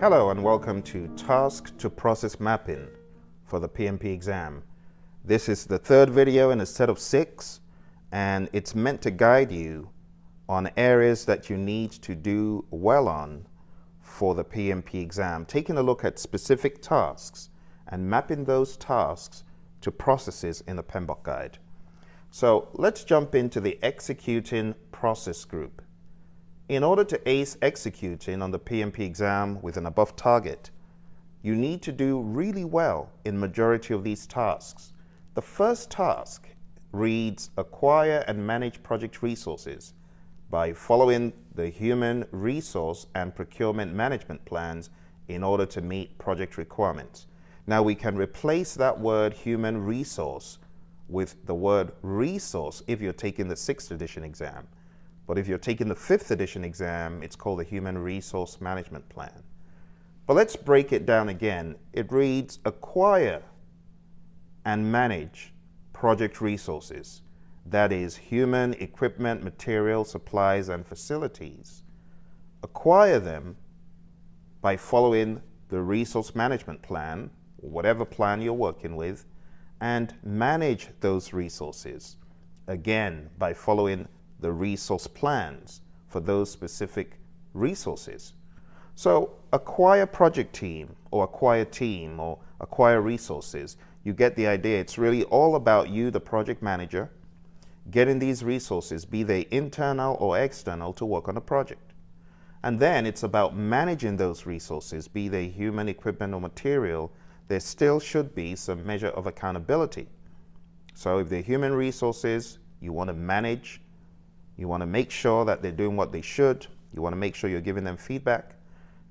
Hello and welcome to Task to Process Mapping for the PMP exam. This is the third video in a set of 6, and it's meant to guide you on areas that you need to do well on for the PMP exam, taking a look at specific tasks and mapping those tasks to processes in the PMBOK guide. So let's jump into the executing process group. In order to ace executing on the PMP exam with an above target, you need to do really well in majority of these tasks. The first task reads acquire and manage project resources by following the human resource and procurement management plans in order to meet project requirements. Now we can replace that word human resource with the word resource if you're taking the 6th edition exam. But if you're taking the 5th edition exam, it's called the Human Resource Management Plan. But let's break it down again. It reads acquire and manage project resources. That is human, equipment, material, supplies, and facilities. Acquire them by following the resource management plan, whatever plan you're working with, and manage those resources, again, by following the resource plans for those specific resources. So acquire project team or acquire resources. You get the idea. It's really all about you, the project manager, getting these resources, be they internal or external, to work on a project. And then it's about managing those resources, be they human, equipment, or material. There still should be some measure of accountability. So if they're human resources, you want to manage. You want to make sure that they're doing what they should. You want to make sure you're giving them feedback.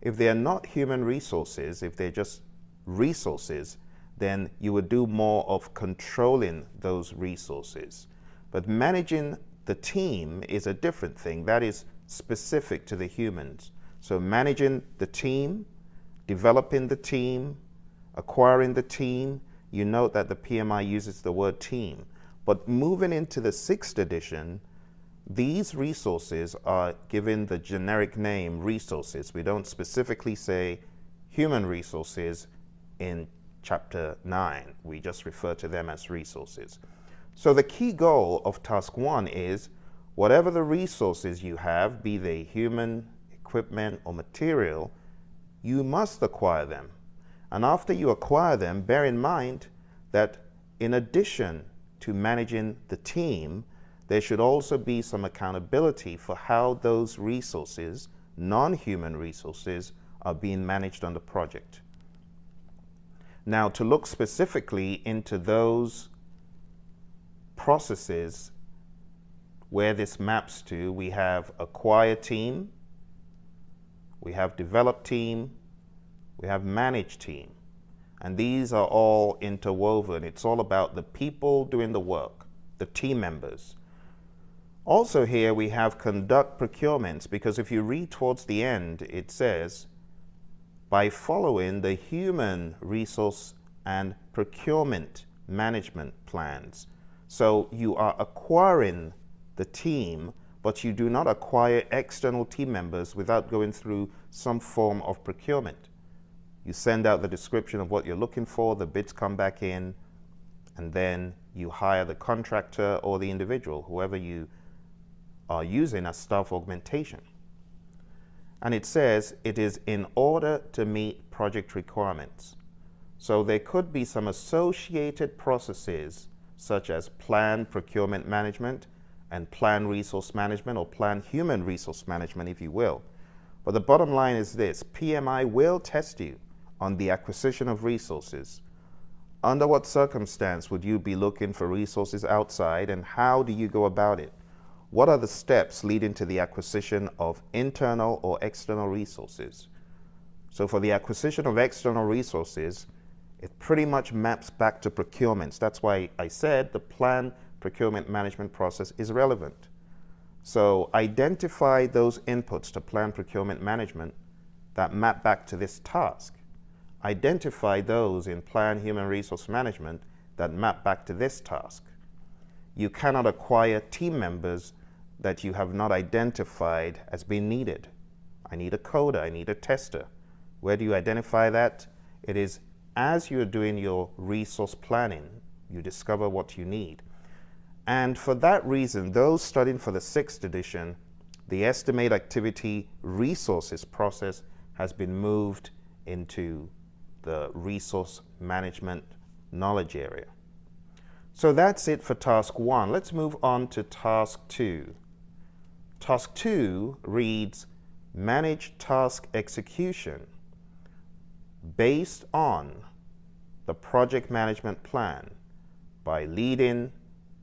If they're not human resources, if they're just resources, then you would do more of controlling those resources. But managing the team is a different thing. That is specific to the humans. So managing the team, developing the team, acquiring the team, you note that the PMI uses the word team. But moving into the 6th edition, these resources are given the generic name resources. We don't specifically say human resources in chapter 9. We just refer to them as resources. So the key goal of task 1 is whatever the resources you have, be they human, equipment, or material, you must acquire them. And after you acquire them, bear in mind that in addition to managing the team, there should also be some accountability for how those resources, non-human resources, are being managed on the project. Now, to look specifically into those processes where this maps to, we have acquire team, we have develop team, we have manage team. And these are all interwoven. It's all about the people doing the work, the team members. Also here we have conduct procurements, because if you read towards the end, it says, by following the human resource and procurement management plans. So you are acquiring the team, but you do not acquire external team members without going through some form of procurement. You send out the description of what you're looking for, the bids come back in, and then you hire the contractor or the individual, whoever you are using as staff augmentation. And it says it is in order to meet project requirements. So there could be some associated processes such as plan procurement management and plan resource management, or plan human resource management, if you will. But the bottom line is this: PMI will test you on the acquisition of resources. Under what circumstance would you be looking for resources outside, and how do you go about it? What are the steps leading to the acquisition of internal or external resources? So for the acquisition of external resources, it pretty much maps back to procurements. That's why I said the plan procurement management process is relevant. So identify those inputs to plan procurement management that map back to this task. Identify those in plan human resource management that map back to this task. You cannot acquire team members that you have not identified as being needed. I need a coder, I need a tester. Where do you identify that? It is as you're doing your resource planning, you discover what you need. And for that reason, those studying for the 6th edition, the estimate activity resources process has been moved into the resource management knowledge area. So that's it for task 1. Let's move on to task 2. Task 2 reads, manage task execution based on the project management plan by leading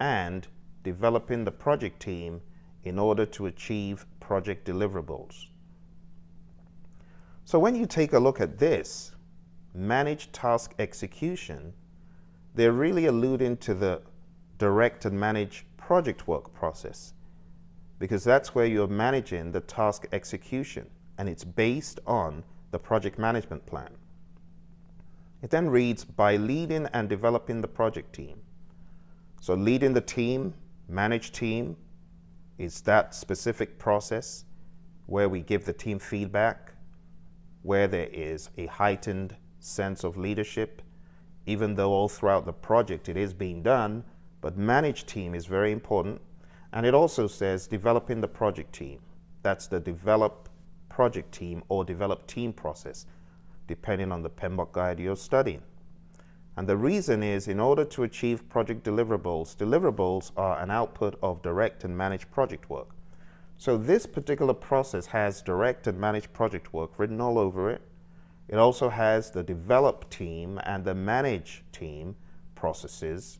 and developing the project team in order to achieve project deliverables. So when you take a look at this, manage task execution, they're really alluding to the direct and manage project work process, because that's where you're managing the task execution, and it's based on the project management plan. It then reads, by leading and developing the project team. So leading the team, manage team, is that specific process where we give the team feedback, where there is a heightened sense of leadership, even though all throughout the project it is being done, but manage team is very important. And it also says developing the project team. That's the develop project team or develop team process, depending on the PMBOK guide you're studying. And the reason is, in order to achieve project deliverables, deliverables are an output of direct and managed project work. So this particular process has direct and managed project work written all over it. It also has the develop team and the manage team processes,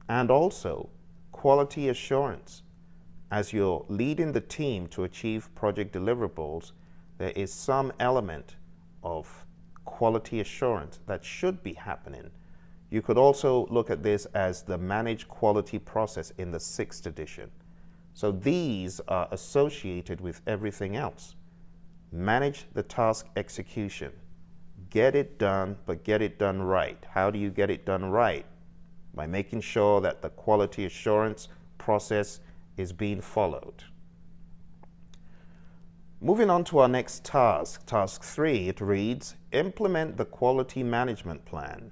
and also quality assurance. As you're leading the team to achieve project deliverables, there is some element of quality assurance that should be happening. You could also look at this as the managed quality process in the 6th edition. So these are associated with everything else. Manage the task execution. Get it done, but get it done right. How do you get it done right? By making sure that the quality assurance process is being followed. Moving on to our next task, task 3, it reads, implement the quality management plan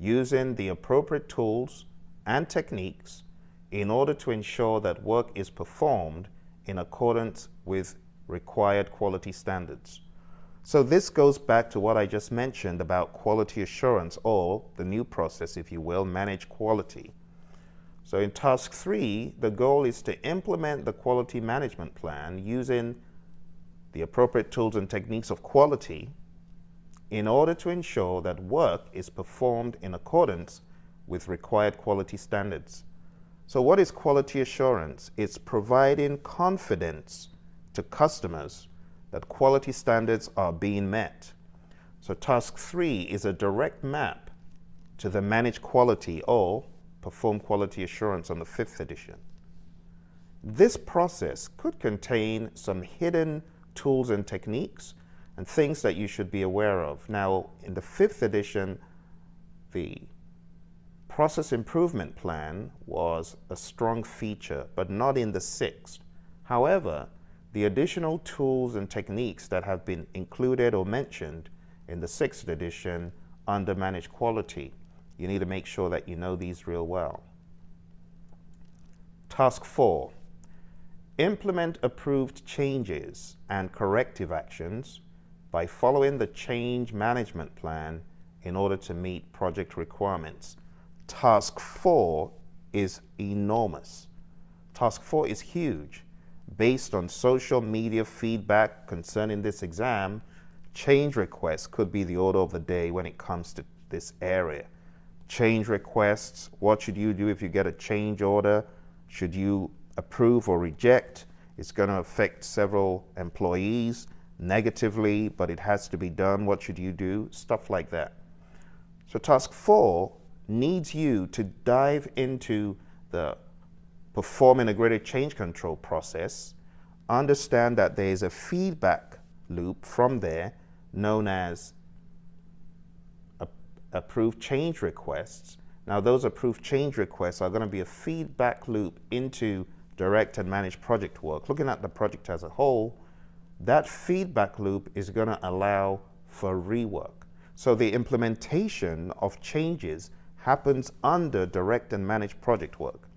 using the appropriate tools and techniques in order to ensure that work is performed in accordance with required quality standards. So this goes back to what I just mentioned about quality assurance, or the new process, if you will, manage quality. So in task 3, the goal is to implement the quality management plan using the appropriate tools and techniques of quality in order to ensure that work is performed in accordance with required quality standards. So what is quality assurance? It's providing confidence to customers that quality standards are being met. So task 3 is a direct map to the manage quality or perform quality assurance on the 5th edition. This process could contain some hidden tools and techniques and things that you should be aware of. Now, in the 5th edition, the process improvement plan was a strong feature, but not in the 6th. However, the additional tools and techniques that have been included or mentioned in the 6th edition under managed quality, you need to make sure that you know these real well. Task 4, implement approved changes and corrective actions by following the change management plan in order to meet project requirements. Task 4 is enormous. Task 4 is huge. Based on social media feedback concerning this exam, change requests could be the order of the day when it comes to this area. Change requests, what should you do if you get a change order? Should you approve or reject? It's going to affect several employees negatively, but it has to be done. What should you do? Stuff like that. So task 4 needs you to dive into the perform integrated change control process, understand that there is a feedback loop from there known as approved change requests. Now those approved change requests are going to be a feedback loop into direct and managed project work. Looking at the project as a whole, that feedback loop is going to allow for rework. So the implementation of changes happens under direct and managed project work.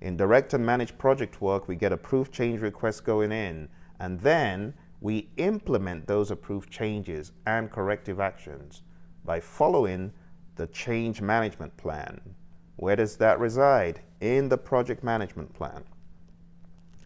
In direct and managed project work, we get approved change requests going in, and then we implement those approved changes and corrective actions by following the change management plan. Where does that reside? In the project management plan.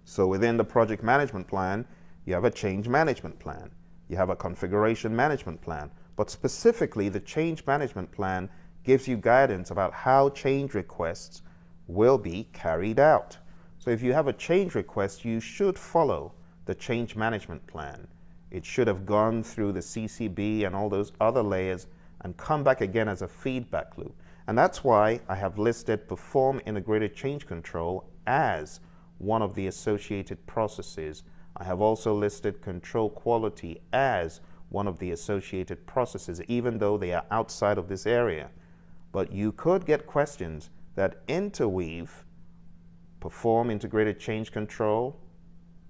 So within the project management plan, you have a change management plan. You have a configuration management plan. But specifically, the change management plan gives you guidance about how change requests will be carried out. So if you have a change request, you should follow the change management plan. It should have gone through the CCB and all those other layers and come back again as a feedback loop. And that's why I have listed Perform Integrated Change Control as one of the associated processes. I have also listed Control Quality as one of the associated processes, even though they are outside of this area. But you could get questions that interweave Perform Integrated Change Control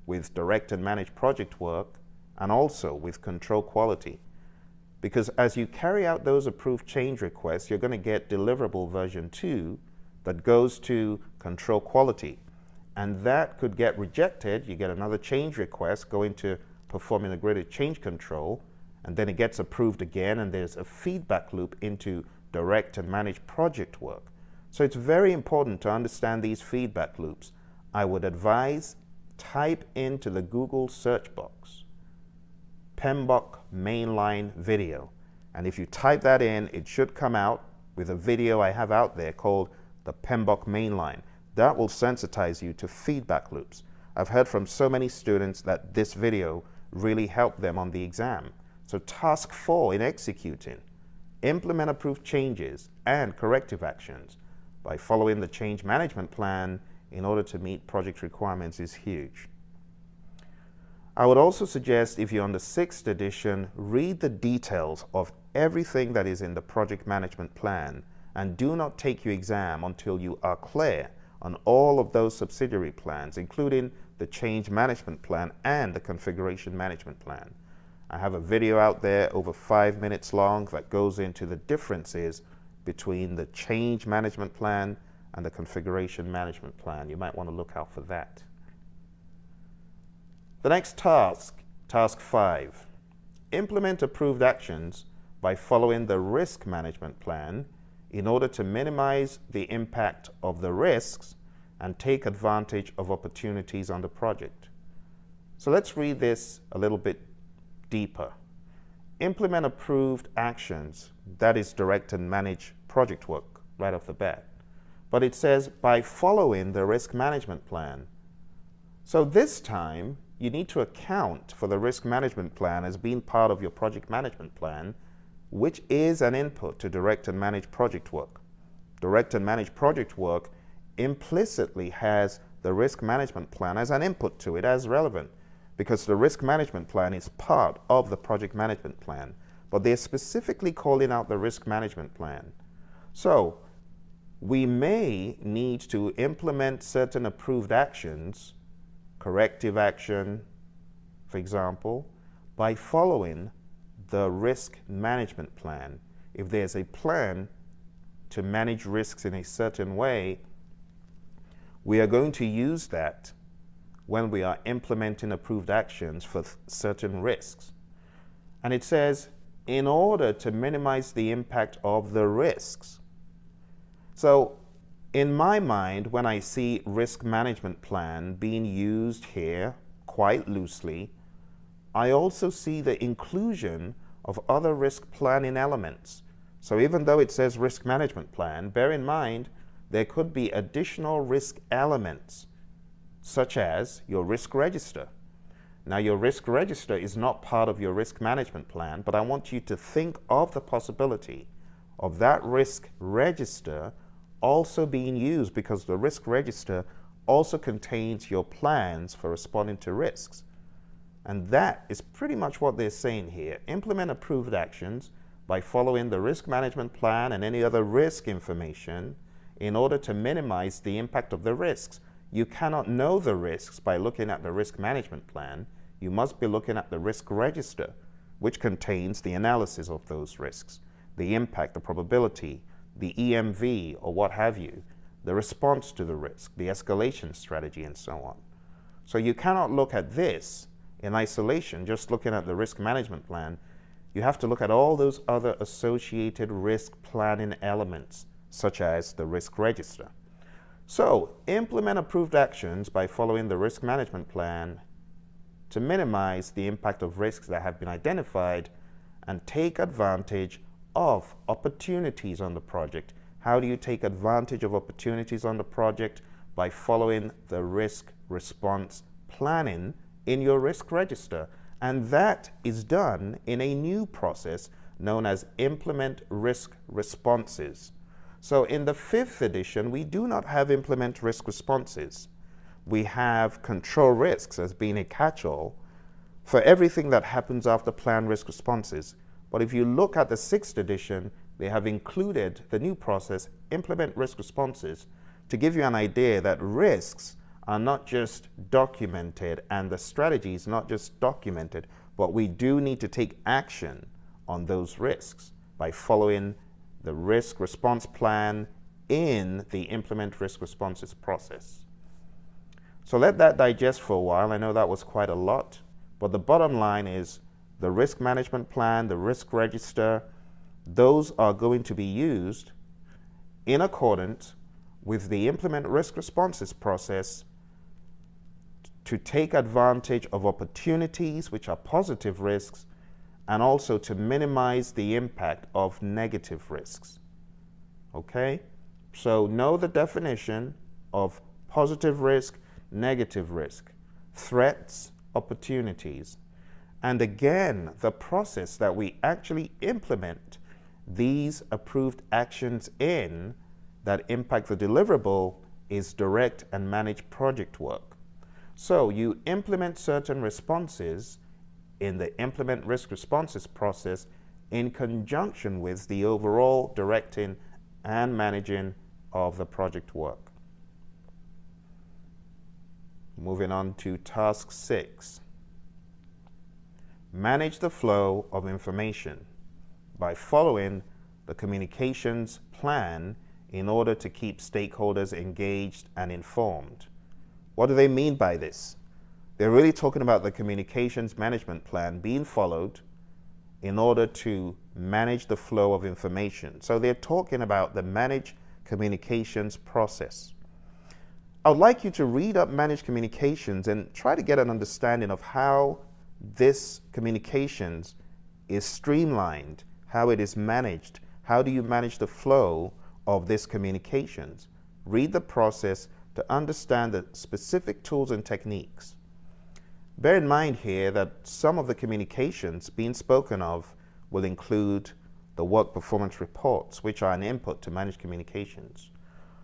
with direct and managed project work and also with Control Quality. Because as you carry out those approved change requests, you're going to get deliverable version 2 that goes to Control Quality. And that could get rejected. You get another change request going to Perform Integrated Change Control, and then it gets approved again, and there's a feedback loop into direct and managed project work. So it's very important to understand these feedback loops. I would advise type into the Google search box PMBOK mainline video, and if you type that in, it should come out with a video I have out there called the PMBOK mainline. That will sensitize you to feedback loops. I've heard from so many students that this video really helped them on the exam. So task 4 in executing: implement approved changes and corrective actions by following the change management plan in order to meet project requirements is huge. I would also suggest, if you're on the 6th edition, read the details of everything that is in the project management plan, and do not take your exam until you are clear on all of those subsidiary plans, including the change management plan and the configuration management plan. I have a video out there over 5 minutes long that goes into the differences between the change management plan and the configuration management plan. You might want to look out for that. The next task, task 5, implement approved actions by following the risk management plan in order to minimize the impact of the risks and take advantage of opportunities on the project. So let's read this a little bit deeper. Implement approved actions, that is direct and manage project work right off the bat. But it says by following the risk management plan. So this time, you need to account for the risk management plan as being part of your project management plan, which is an input to direct and manage project work. Direct and manage project work implicitly has the risk management plan as an input to it as relevant, because the risk management plan is part of the project management plan, but they're specifically calling out the risk management plan. So we may need to implement certain approved actions, corrective action, for example, by following the risk management plan. If there's a plan to manage risks in a certain way, we are going to use that when we are implementing approved actions for certain risks. And it says, in order to minimize the impact of the risks. So in my mind, when I see risk management plan being used here quite loosely, I also see the inclusion of other risk planning elements. So even though it says risk management plan, bear in mind there could be additional risk elements, such as your risk register. Now, your risk register is not part of your risk management plan, but I want you to think of the possibility of that risk register also being used, because the risk register also contains your plans for responding to risks. And that is pretty much what they're saying here. Implement approved actions by following the risk management plan and any other risk information in order to minimize the impact of the risks. You cannot know the risks by looking at the risk management plan. You must be looking at the risk register. which contains the analysis of those risks, the impact, the probability, the EMV, or what have you, the response to the risk, the escalation strategy, and so on. So you cannot look at this in isolation, just looking at the risk management plan. You have to look at all those other associated risk planning elements, such as the risk register. So implement approved actions by following the risk management plan to minimize the impact of risks that have been identified and take advantage of opportunities on the project. How do you take advantage of opportunities on the project? By following the risk response planning in your risk register. And that is done in a new process known as Implement Risk Responses. So in the 5th edition, we do not have Implement Risk Responses. We have Control Risks as being a catch-all for everything that happens after Plan Risk Responses. But if you look at the 6th edition, they have included the new process, Implement Risk Responses, to give you an idea that risks are not just documented and the strategy is not just documented, but we do need to take action on those risks by following the risk response plan in the Implement Risk Responses process. So let that digest for a while. I know that was quite a lot, but the bottom line is the risk management plan, the risk register, those are going to be used in accordance with the Implement Risk Responses process to take advantage of opportunities, which are positive risks, and also to minimize the impact of negative risks. Okay? So know the definition of positive risk, negative risk, threats, opportunities, and again, the process that we actually implement these approved actions in that impact the deliverable is direct and manage project work. So you implement certain responses in the Implement Risk Responses process in conjunction with the overall directing and managing of the project work. Moving on to task 6. Manage the flow of information by following the communications plan in order to keep stakeholders engaged and informed. What do they mean by this? They're really talking about the communications management plan being followed in order to manage the flow of information. So they're talking about the managed communications process. I would like you to read up managed communications and try to get an understanding of how this communications is streamlined, how it is managed. How do you manage the flow of this communications? Read the process to understand the specific tools and techniques. Bear in mind here that some of the communications being spoken of will include the work performance reports, which are an input to managed communications.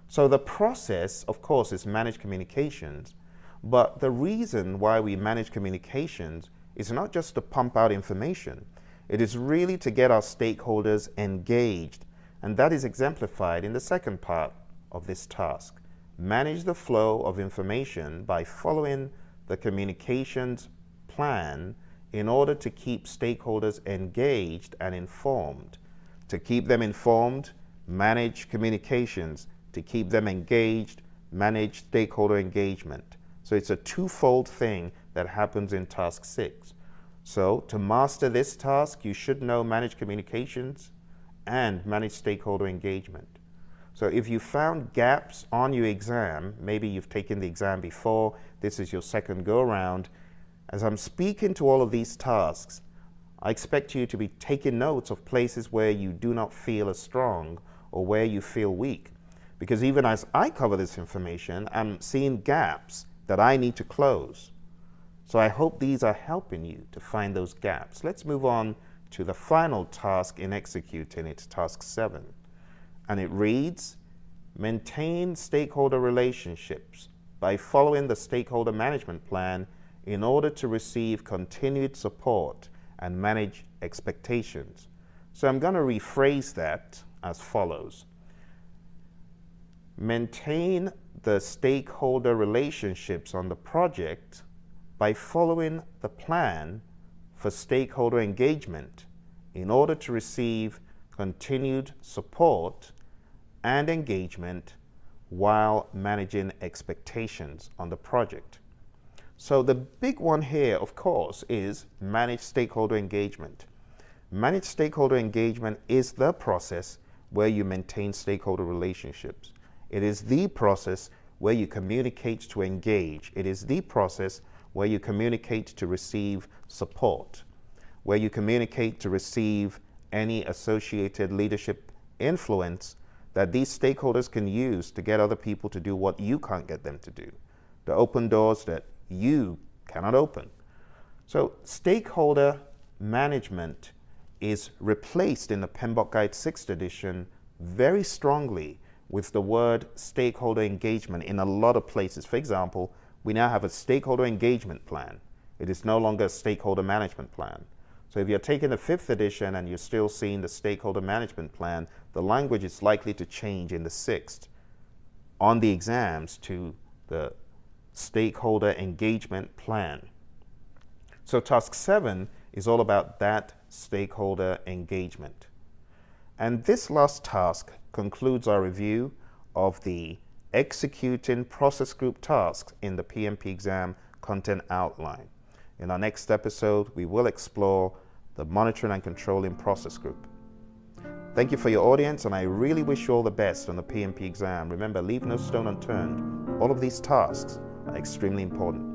So the process, of course, is managed communications, but the reason why we manage communications is not just to pump out information. It is really to get our stakeholders engaged, and that is exemplified in the second part of this task. Manage the flow of information by following the communications plan in order to keep stakeholders engaged and informed. To keep them informed, manage communications. To keep them engaged, manage stakeholder engagement. So it's a twofold thing that happens in task 6. So to master this task, you should know manage communications and manage stakeholder engagement. So if you found gaps on your exam, maybe you've taken the exam before, this is your second go-around, as I'm speaking to all of these tasks, I expect you to be taking notes of places where you do not feel as strong or where you feel weak. Because even as I cover this information, I'm seeing gaps that I need to close. So I hope these are helping you to find those gaps. Let's move on to the final task in executing. It's task 7. And it reads, maintain stakeholder relationships by following the stakeholder management plan in order to receive continued support and manage expectations. So I'm going to rephrase that as follows. Maintain the stakeholder relationships on the project by following the plan for stakeholder engagement in order to receive continued support and engagement while managing expectations on the project. So the big one here, of course, is manage stakeholder engagement. Manage stakeholder engagement is the process where you maintain stakeholder relationships. It is the process where you communicate to engage. It is the process where you communicate to receive support, where you communicate to receive any associated leadership influence that these stakeholders can use to get other people to do what you can't get them to do, to open doors that you cannot open. So stakeholder management is replaced in the PMBOK Guide 6th edition very strongly with the word stakeholder engagement in a lot of places. For example, we now have a stakeholder engagement plan. It is no longer a stakeholder management plan. So if you're taking the 5th edition and you're still seeing the stakeholder management plan, the language is likely to change in the 6th on the exams to the stakeholder engagement plan. So task 7 is all about that stakeholder engagement. And this last task concludes our review of the executing process group tasks in the PMP exam content outline. In our next episode, we will explore the monitoring and controlling process group. Thank you for your audience, and I really wish you all the best on the PMP exam. Remember, leave no stone unturned. All of these tasks are extremely important.